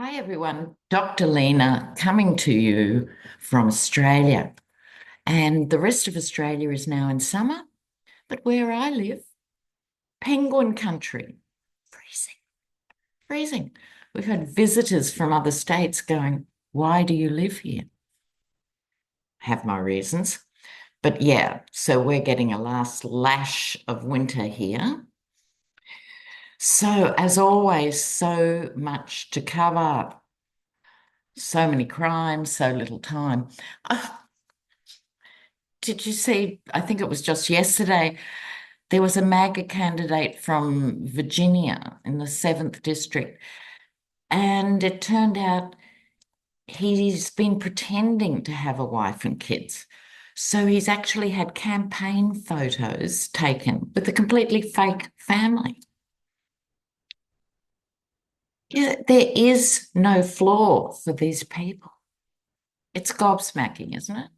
Hi everyone, Dr. Lena coming to you from Australia. And the rest of Australia is now in summer, but where I live, penguin country, freezing, freezing. We've had visitors from other states going, "Why do you live here?" Have my reasons. But yeah, so we're getting a last lash of winter here. So as always, so much to cover, so many crimes, so little time. Did you see? I think it was just yesterday, there was a MAGA candidate from Virginia in the 7th district, and it turned out he's been pretending to have a wife and kids. So he's actually had campaign photos taken with a completely fake family. Yeah, there is no flaw for these people. It's gobsmacking, isn't it?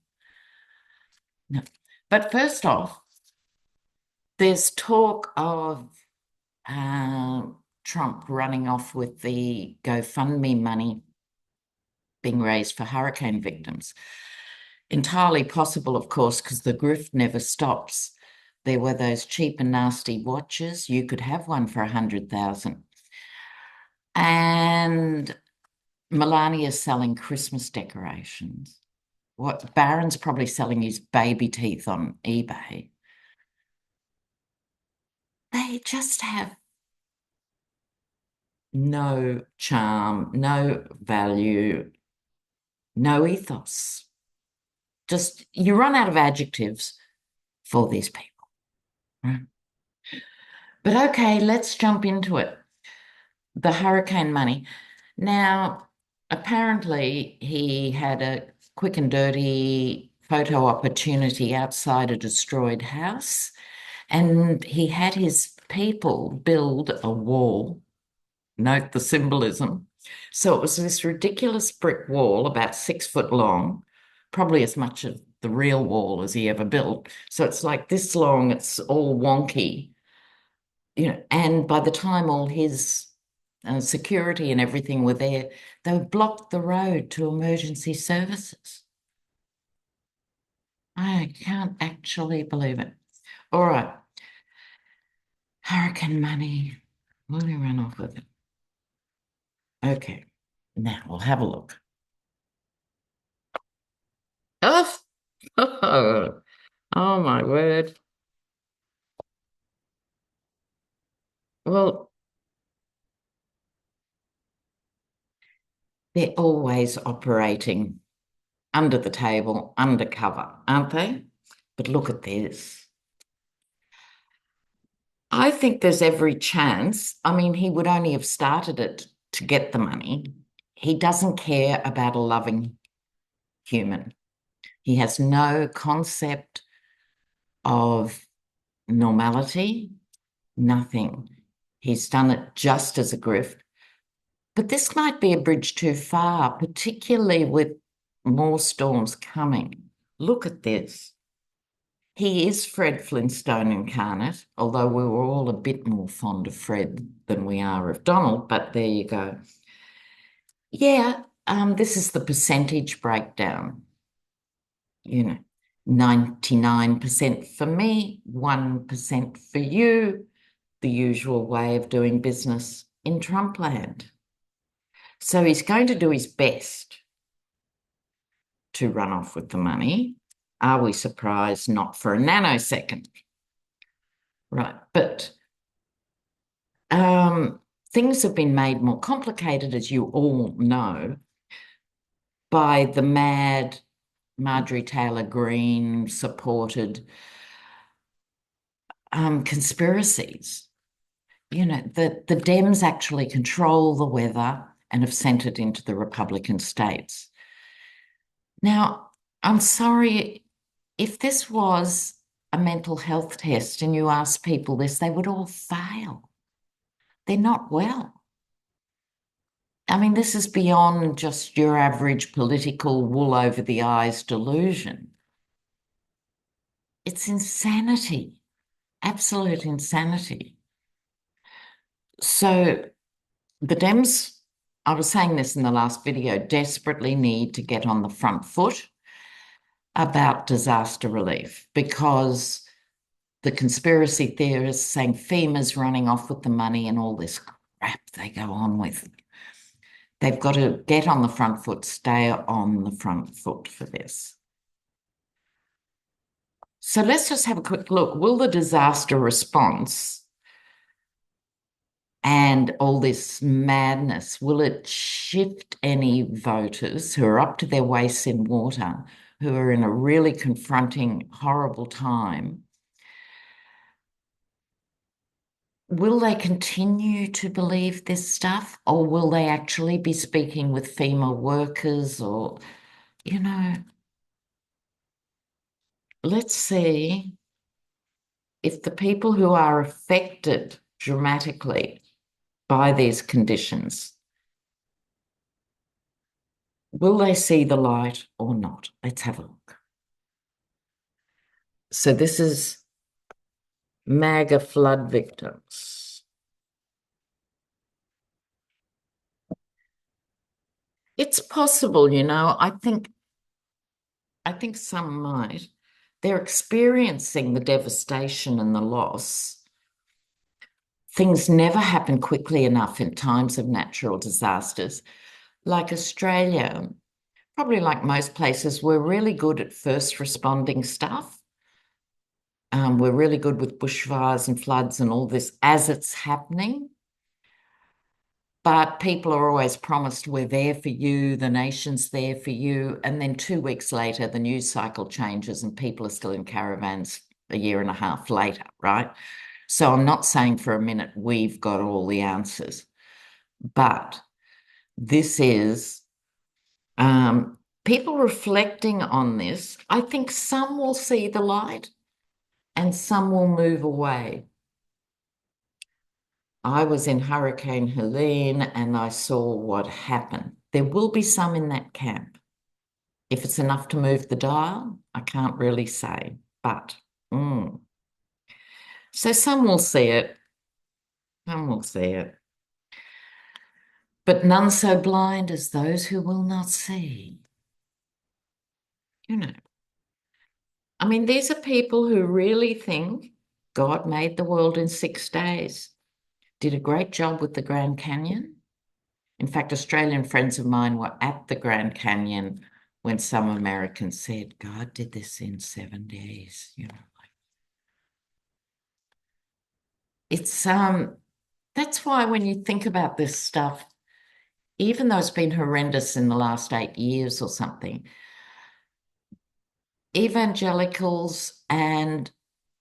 No. But first off, there's talk of uh, Trump running off with the GoFundMe money being raised for hurricane victims. Entirely possible, of course, because the grift never stops. There were those cheap and nasty watches. You could have one for 100,000. And Melania's selling Christmas decorations. What Barron's probably selling his baby teeth on eBay. They just have no charm, no value, no ethos. Just you run out of adjectives for these people. Right? But okay, let's jump into it. The hurricane money. Now, apparently, he had a quick and dirty photo opportunity outside a destroyed house, and he had his people build a wall. Note the symbolism. So it was this ridiculous brick wall, about 6 foot long, probably as much of the real wall as he ever built. So it's like this long, it's all wonky, and by the time all his security and everything were there, they blocked the road to emergency services. I can't actually believe it. All right, hurricane money. Will we run off with it? Okay, now we'll have a look. Oh, oh, oh my word. Well, they're always operating under the table, undercover, aren't they? But look at this. I think there's every chance. I mean, he would only have started it to get the money. He doesn't care about a loving human. He has no concept of normality, nothing. He's done it just as a grift. But this might be a bridge too far, particularly with more storms coming. Look at this. He is Fred Flintstone incarnate, although we were all a bit more fond of Fred than we are of Donald, but there you go. Yeah, this is the percentage breakdown. 99% for me, 1% for you, the usual way of doing business in Trumpland. So he's going to do his best to run off with the money. Are we surprised? Not for a nanosecond. Right. But things have been made more complicated, as you all know, by the mad Marjorie Taylor Greene supported conspiracies. The Dems actually control the weather and have sent it into the Republican states. Now, I'm sorry, if this was a mental health test and you ask people this, they would all fail. They're not well. I mean, this is beyond just your average political wool over the eyes delusion. It's insanity, absolute insanity. So the Dems I was saying this in the last video, desperately need to get on the front foot about disaster relief because the conspiracy theorists saying FEMA's running off with the money and all this crap they go on with. They've got to get on the front foot, stay on the front foot for this. So let's just have a quick look. Will the disaster response and all this madness, will it shift any voters who are up to their waists in water, who are in a really confronting, horrible time? Will they continue to believe this stuff, or will they actually be speaking with FEMA workers or, you know, let's see if the people who are affected dramatically by these conditions, will they see the light or not? Let's have a look. So this is MAGA flood victims. It's possible, you know, I think some might. They're experiencing the devastation and the loss. Things never happen quickly enough in times of natural disasters. Like Australia, probably like most places, we're really good at first responding stuff. We're really good with bushfires and floods and all this as it's happening. But people are always promised, we're there for you, the nation's there for you. And then 2 weeks later, the news cycle changes and people are still in caravans a year and a half later, right? So I'm not saying for a minute we've got all the answers, but this is people reflecting on this. I think some will see the light and some will move away. I was in Hurricane Helene and I saw what happened. There will be some in that camp. If it's enough to move the dial, I can't really say, but so some will see it, some will see it, but none so blind as those who will not see. You know, I mean, these are people who really think God made the world in 6 days, did a great job with the Grand Canyon. In fact, Australian friends of mine were at the Grand Canyon when some Americans said, God did this in 7 days, you know. It's that's why when you think about this stuff, even though it's been horrendous in the last 8 years or something, evangelicals and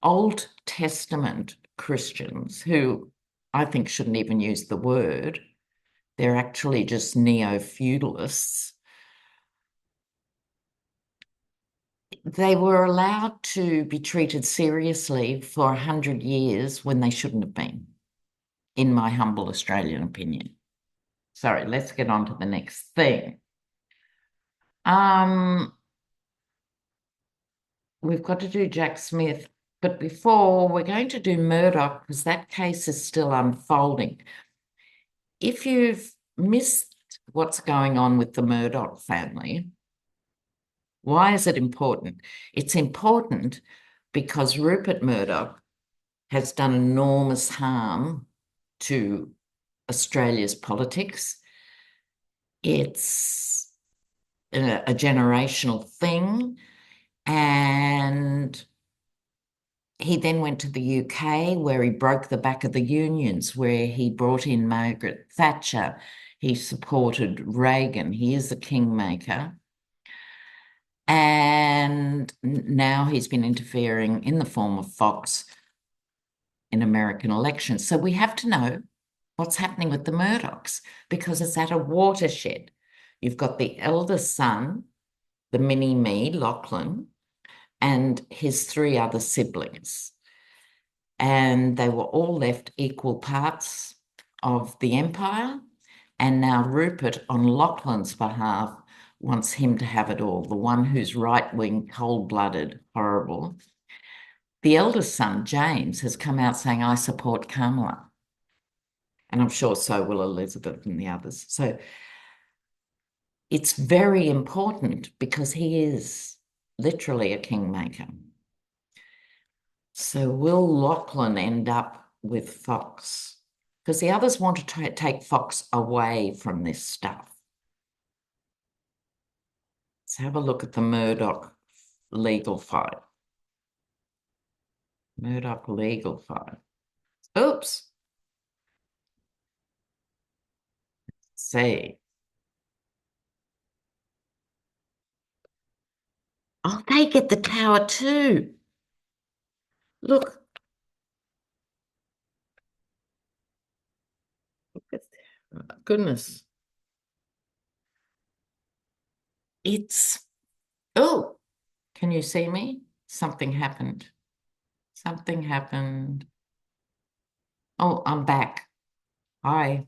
Old Testament Christians, who I think shouldn't even use the word, they're actually just neo-feudalists. They were allowed to be treated seriously for 100 years when they shouldn't have been, in my humble Australian opinion. Sorry, let's get on to the next thing. We've got to do Jack Smith, but before we're going to do Murdoch because that case is still unfolding. If you've missed what's going on with the Murdoch family, why is it important? It's important because Rupert Murdoch has done enormous harm to Australia's politics. It's a generational thing. And he then went to the UK where he broke the back of the unions, where he brought in Margaret Thatcher. He supported Reagan. He is a kingmaker. And now he's been interfering in the form of Fox in American elections. So we have to know what's happening with the Murdochs because it's at a watershed. You've got the eldest son, the mini-me, Lachlan, and his 3 other siblings. And they were all left equal parts of the empire. And now Rupert, on Lachlan's behalf, wants him to have it all, the one who's right-wing, cold-blooded, horrible. The eldest son, James, has come out saying, I support Kamala. And I'm sure so will Elizabeth and the others. So it's very important because he is literally a kingmaker. So will Lachlan end up with Fox? Because the others want to take Fox away from this stuff. Let's have a look at the Murdoch legal fight. Murdoch legal fight. Oops. See. Oh, they get the tower too. Look. Goodness. It's, oh, can you see me? Something happened. Something happened. Oh, I'm back. Hi.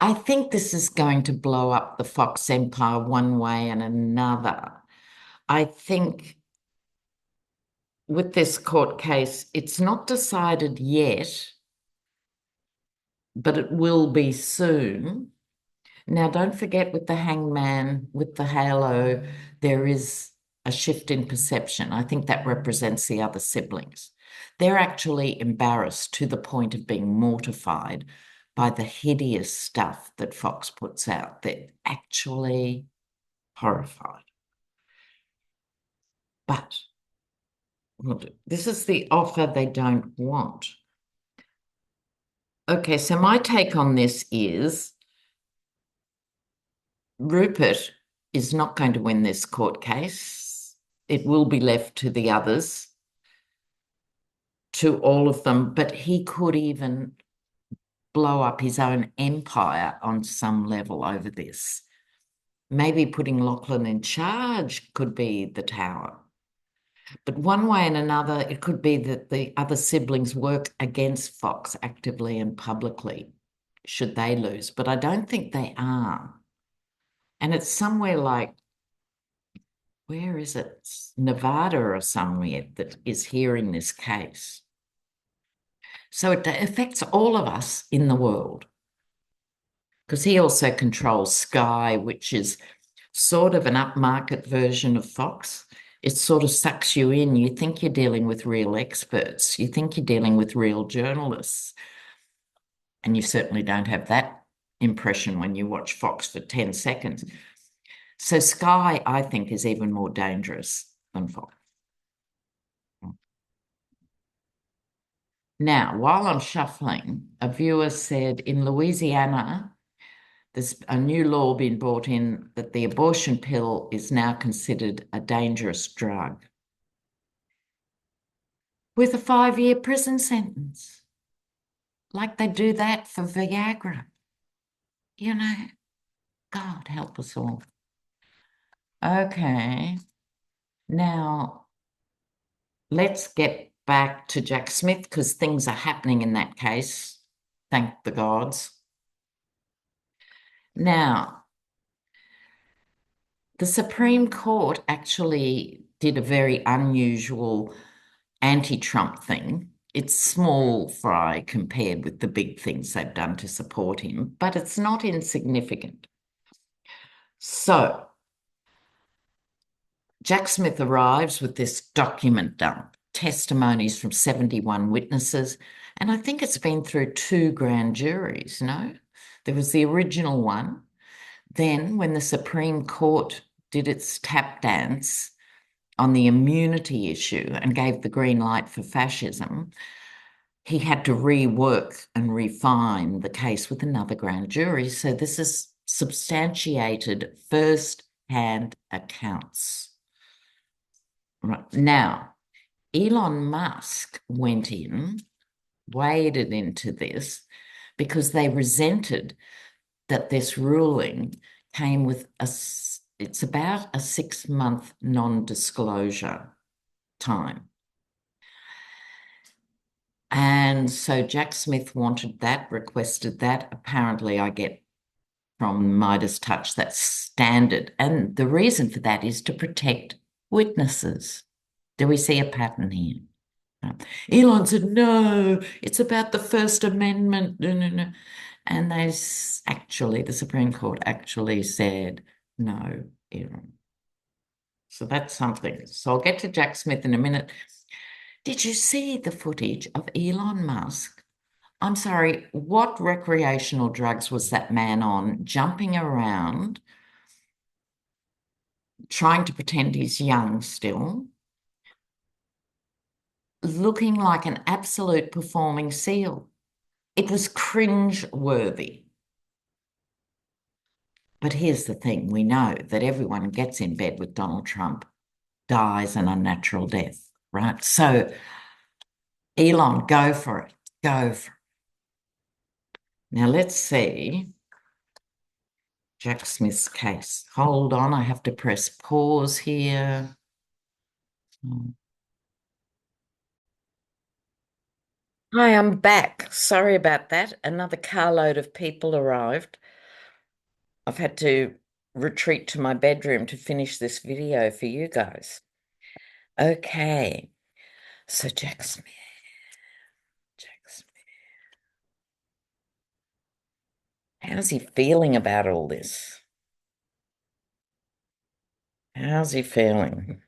I think this is going to blow up the Fox empire one way and another. I think with this court case, it's not decided yet, but it will be soon. Now, don't forget with the hangman, with the halo, there is a shift in perception. I think that represents the other siblings. They're actually embarrassed to the point of being mortified by the hideous stuff that Fox puts out. They're actually horrified. But this is the offer they don't want. Okay, so my take on this is Rupert is not going to win this court case. It will be left to the others, to all of them, but he could even blow up his own empire on some level over this. Maybe putting Lachlan in charge could be the tower. But one way and another, it could be that the other siblings work against Fox actively and publicly, should they lose. But I don't think they are. And it's somewhere like, where is it? It's Nevada or somewhere that is hearing this case. So it affects all of us in the world. Because he also controls Sky, which is sort of an upmarket version of Fox. It sort of sucks you in. You think you're dealing with real experts. You think you're dealing with real journalists. And you certainly don't have that impression when you watch Fox for 10 seconds. So Sky, I think, is even more dangerous than Fox. Now, while I'm shuffling, a viewer said in Louisiana, there's a new law being brought in that the abortion pill is now considered a dangerous drug with a 5-year prison sentence. Like they do that for Viagra. You know, God help us all. Okay. Now, let's get back to Jack Smith because things are happening in that case. Thank the gods. Now, the Supreme Court actually did a very unusual anti-Trump thing. It's small fry compared with the big things they've done to support him, but it's not insignificant. So Jack Smith arrives with this document dump, testimonies from 71 witnesses, and I think it's been through 2 grand juries, no? There was the original one. Then when the Supreme Court did its tap dance on the immunity issue and gave the green light for fascism, he had to rework and refine the case with another grand jury. So this is substantiated first-hand accounts. Right. Now, Elon Musk went in, waded into this because they resented that this ruling came with it's about a 6-month non-disclosure time. And so Jack Smith wanted that, requested that. Apparently, I get from Midas Touch that's standard. And the reason for that is to protect witnesses. Do we see a pattern here? Elon said, no, it's about the First Amendment. No, no, no. And actually, the Supreme Court actually said, no, Elon. So that's something. So I'll get to Jack Smith in a minute. Did you see the footage of Elon Musk? I'm sorry, what recreational drugs was that man on, jumping around, trying to pretend he's young still, looking like an absolute performing seal? It was cringe-worthy. But here's the thing, we know that everyone who gets in bed with Donald Trump dies an unnatural death, right? So, Elon, go for it. Go for it. Now, let's see Jack Smith's case. Hold on, I have to press pause here. Hi, I'm back. Sorry about that. Another carload of people arrived. I've had to retreat to my bedroom to finish this video for you guys. Okay, so Jack Smith. Jack Smith. How's he feeling about all this? How's he feeling?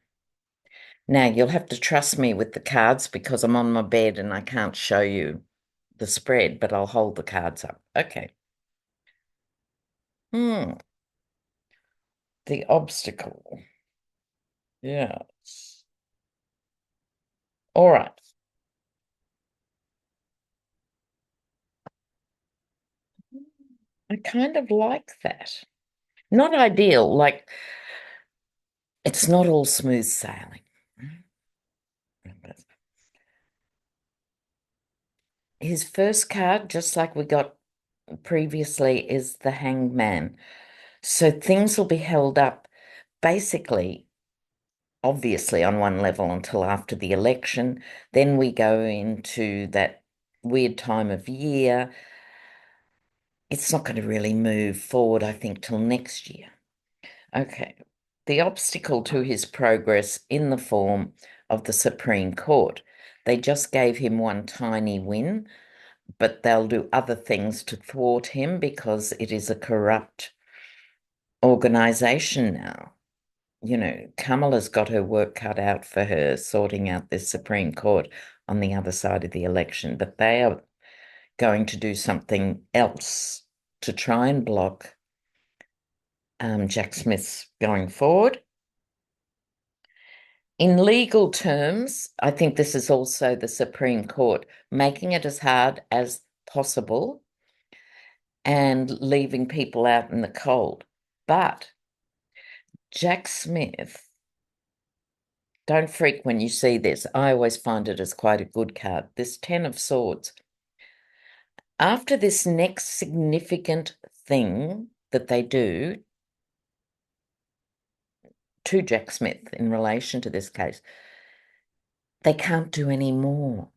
Now, you'll have to trust me with the cards because I'm on my bed and I can't show you the spread, but I'll hold the cards up. Okay. The obstacle. Yes. All right. I kind of like that. Not ideal, like it's not all smooth sailing. His first card, just like we got previously, is the Hanged Man. So things will be held up basically, obviously, on one level until after the election. Then we go into that weird time of year. It's not going to really move forward, I think, till next year. Okay. The obstacle to his progress in the form of the Supreme Court. They just gave him one tiny win, but they'll do other things to thwart him because it is a corrupt organization now. You know, Kamala's got her work cut out for her sorting out this Supreme Court on the other side of the election, but they are going to do something else to try and block Jack Smith's going forward. In legal terms, I think this is also the Supreme Court making it as hard as possible and leaving people out in the cold. But Jack Smith, don't freak when you see this. I always find it as quite a good card. This Ten of Swords. After this next significant thing that they do to Jack Smith in relation to this case, they can't do any more.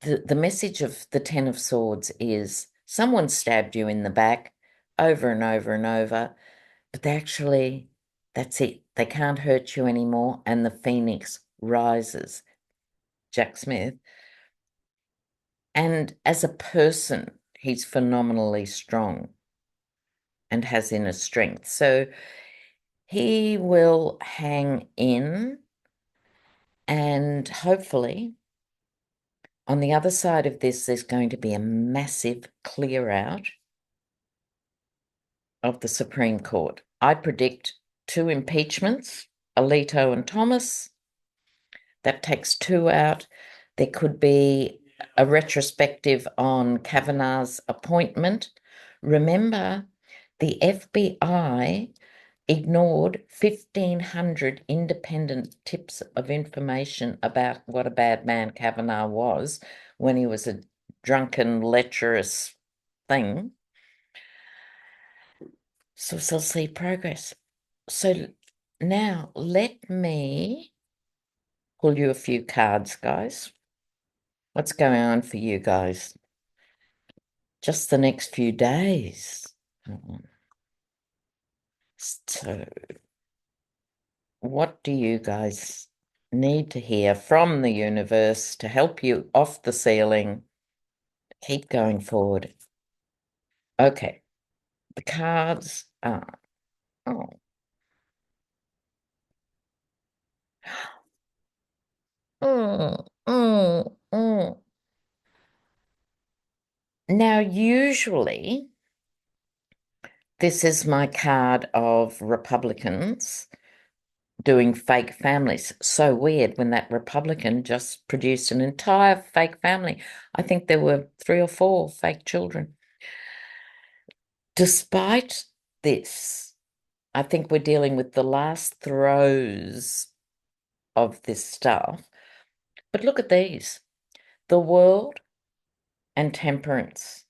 The message of the Ten of Swords is someone stabbed you in the back over and over and over, but that's it. They can't hurt you anymore, and the phoenix rises. Jack Smith. And as a person, he's phenomenally strong and has inner strength. So he will hang in, and hopefully on the other side of this, there's going to be a massive clear out of the Supreme Court. I predict 2 impeachments, Alito and Thomas. That takes 2 out. There could be a retrospective on Kavanaugh's appointment. Remember, the FBI ignored 1,500 independent tips of information about what a bad man Kavanaugh was when he was a drunken, lecherous thing. So we'll see progress. So now let me pull you a few cards, guys. What's going on for you guys? Just the next few days. So what do you guys need to hear from the universe to help you off the ceiling. Keep going forward. Okay, the cards are. Oh. Mm, mm, mm. Now, usually, this is my card of Republicans doing fake families. So weird when that Republican just produced an entire fake family. I think there were 3 or 4 fake children. Despite this, I think we're dealing with the last throes of this stuff. But look at these, the world and temperance.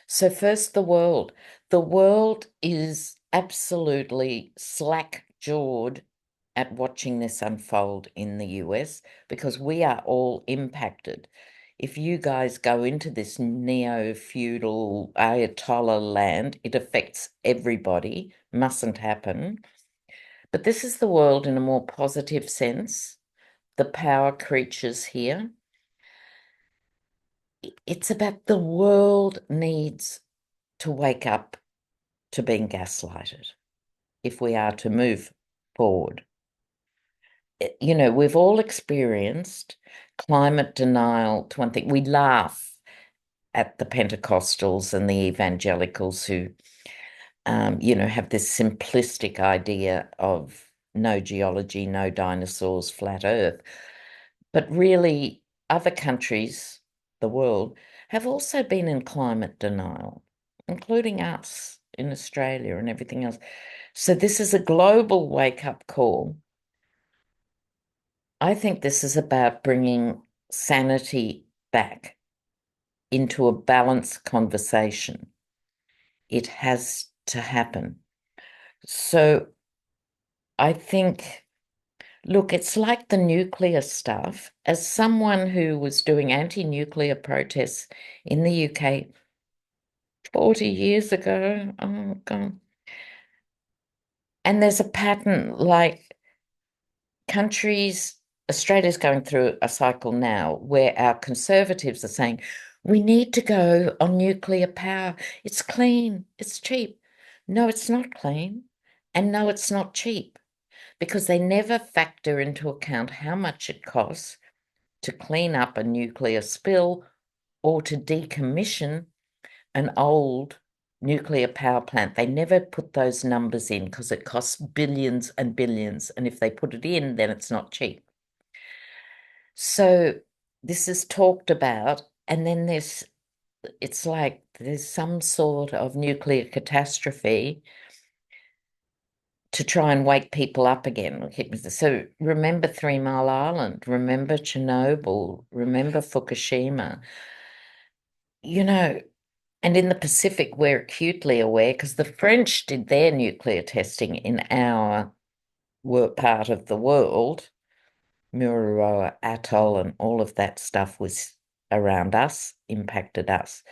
So first, the world. The world is absolutely slack-jawed at watching this unfold in the US because we are all impacted. If you guys go into this neo-feudal Ayatollah land, it affects everybody, mustn't happen. But this is the world in a more positive sense. The power creatures here. It's about the world needs to wake up to being gaslighted if we are to move forward. You know, we've all experienced climate denial to one thing. We laugh at the Pentecostals and the evangelicals who, have this simplistic idea of no geology, no dinosaurs, flat Earth. But really, other countries, the world, have also been in climate denial, including us in Australia and everything else. So this is a global wake-up call. I think this is about bringing sanity back into a balanced conversation. It has to happen. So I think, look, it's like the nuclear stuff. As someone who was doing anti-nuclear protests in the UK 40 years ago, oh God. And there's a pattern like countries, Australia's going through a cycle now where our conservatives are saying, we need to go on nuclear power. It's clean, it's cheap. No, it's not clean. And no, it's not cheap because they never factor into account how much it costs to clean up a nuclear spill or to decommission an old nuclear power plant. They never put those numbers in because it costs billions and billions. And if they put it in, then it's not cheap. So this is talked about, and then it's like there's some sort of nuclear catastrophe to try and wake people up again. So remember 3 Mile Island, remember Chernobyl, remember Fukushima. And in the Pacific, we're acutely aware because the French did their nuclear testing in our part of the world. Mururoa Atoll and all of that stuff was around us, impacted us.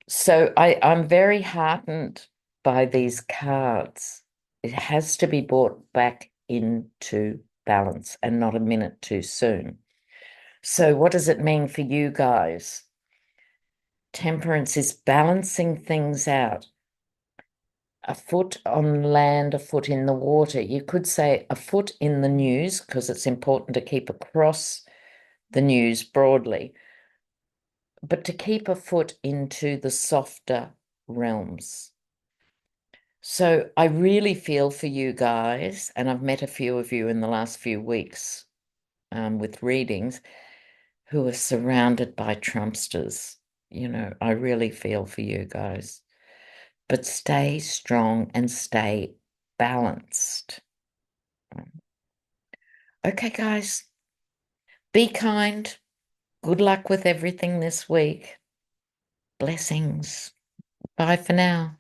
So I'm very heartened by these cards. It has to be brought back into balance and not a minute too soon. So what does it mean for you guys? Temperance is balancing things out. A foot on land, a foot in the water. You could say a foot in the news because it's important to keep across the news broadly, but to keep a foot into the softer realms. So I really feel for you guys, and I've met a few of you in the last few weeks with readings who are surrounded by Trumpsters. I really feel for you guys. But stay strong and stay balanced. Okay, guys, be kind. Good luck with everything this week. Blessings. Bye for now.